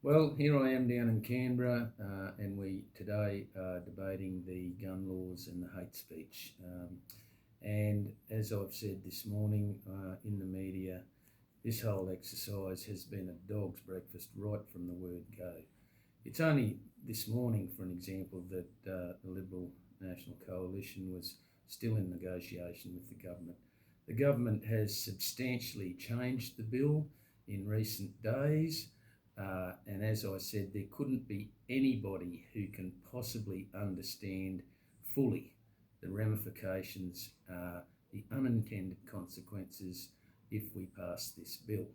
Well, here I am down in Canberra, and we today are debating the gun laws and the hate speech. And as I've said this morning in the media, this whole exercise has been a dog's breakfast right from the word go. It's only this morning, for an example, that the Liberal National Coalition was still in negotiation with the government. The government has substantially changed the bill in recent days. And as I said, there couldn't be anybody who can possibly understand fully the ramifications, the unintended consequences if we pass this bill.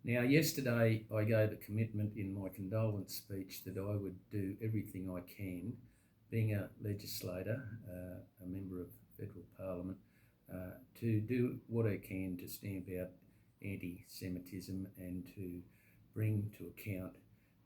Now, yesterday I gave a commitment in my condolence speech that I would do everything I can, being a legislator, a member of federal parliament, to do what I can to stamp out anti-Semitism and to bring to account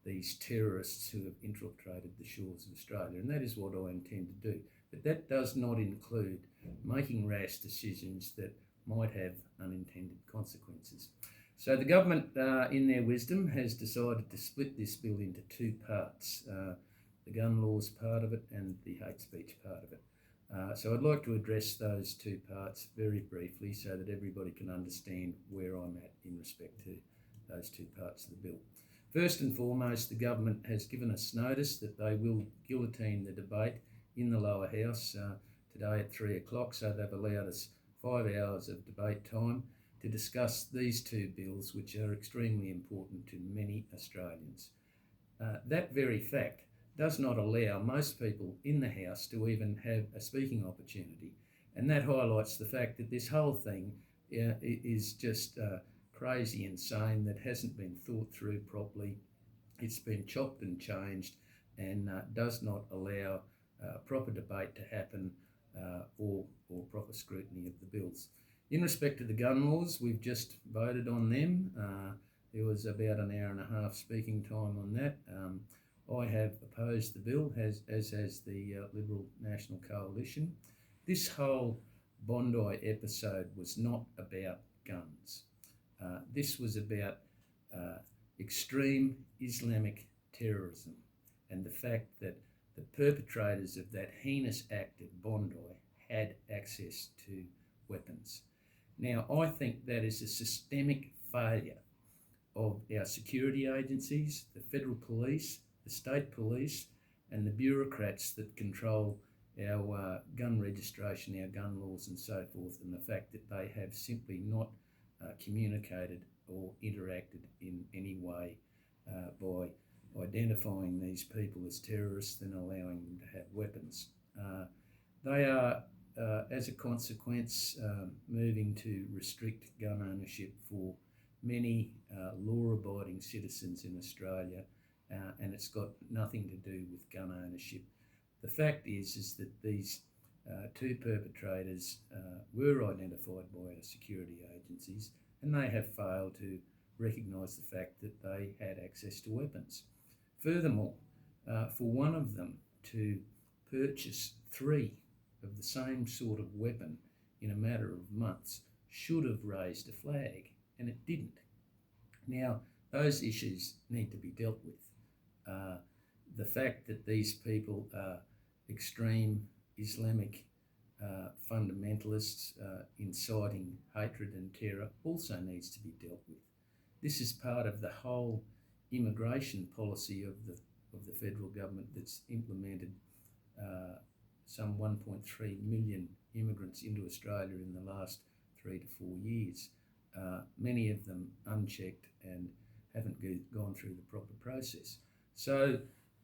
these terrorists who have infiltrated the shores of Australia, and that is what I intend to do. But that does not include making rash decisions that might have unintended consequences. So the government, in their wisdom, has decided to split this bill into two parts, the gun laws part of it and the hate speech part of it. So I'd like to address those two parts very briefly so that everybody can understand where I'm at in respect to those two parts of the bill. First and foremost, the government has given us notice that they will guillotine the debate in the lower house today at 3 o'clock, so they've allowed us 5 hours of debate time to discuss these two bills, which are extremely important to many Australians. That very fact does not allow most people in the House to even have a speaking opportunity, and that highlights the fact that this whole thing is just crazy insane, that hasn't been thought through properly. It's been chopped and changed and does not allow proper debate to happen or proper scrutiny of the bills. In respect to the gun laws, we've just voted on them. There was about an hour and a half speaking time on that. I have opposed the bill, as has the Liberal National Coalition. This whole Bondi episode was not about guns. This was about extreme Islamic terrorism and the fact that the perpetrators of that heinous act at Bondi had access to weapons. Now, I think that is a systemic failure of our security agencies, the federal police, the state police, and the bureaucrats that control our gun registration, our gun laws and so forth, and the fact that they have simply not communicated or interacted in any way by identifying these people as terrorists and allowing them to have weapons. They are, as a consequence, moving to restrict gun ownership for many law-abiding citizens in Australia, and it's got nothing to do with gun ownership. The fact is that these two perpetrators were identified by our security agencies, and they have failed to recognise the fact that they had access to weapons. Furthermore, for one of them to purchase 3 of the same sort of weapon in a matter of months should have raised a flag, and it didn't. Now, those issues need to be dealt with. The fact that these people are extreme Islamic fundamentalists inciting hatred and terror also needs to be dealt with. This is part of the whole immigration policy of the federal government that's implemented some 1.3 million immigrants into Australia in the last 3 to 4 years, many of them unchecked and haven't gone through the proper process. So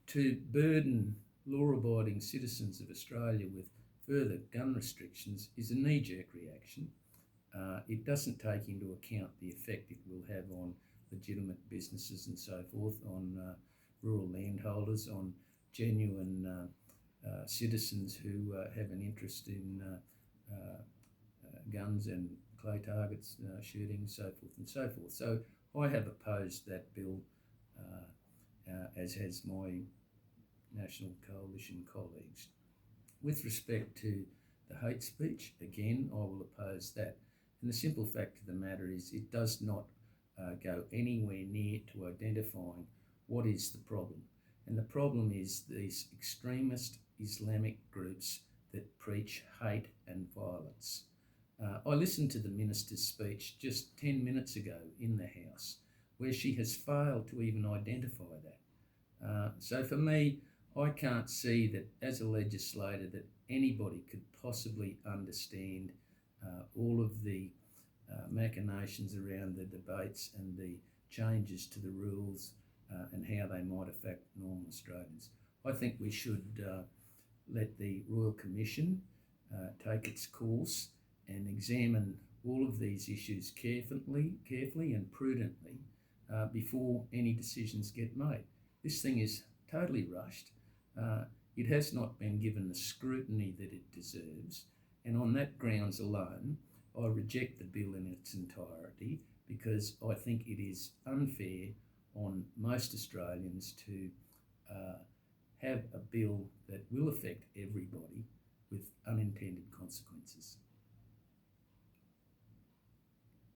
to burden law-abiding citizens of Australia with further gun restrictions is a knee-jerk reaction. It doesn't take into account the effect it will have on legitimate businesses and so forth, on rural landholders, on genuine citizens who have an interest in guns and clay targets, shooting, so forth and so forth. So I have opposed that bill, as has my National Coalition colleagues. With respect to the hate speech, again, I will oppose that. And the simple fact of the matter is it does not go anywhere near to identifying what is the problem. And the problem is these extremist Islamic groups that preach hate and violence. I listened to the minister's speech just 10 minutes ago in the House, where she has failed to even identify that. So for me, I can't see that as a legislator that anybody could possibly understand all of the machinations around the debates and the changes to the rules and how they might affect normal Australians. I think we should let the Royal Commission take its course and examine all of these issues carefully and prudently before any decisions get made. This thing is totally rushed. It has not been given the scrutiny that it deserves, and on that grounds alone, I reject the bill in its entirety because I think it is unfair on most Australians to have a bill that will affect everybody with unintended consequences.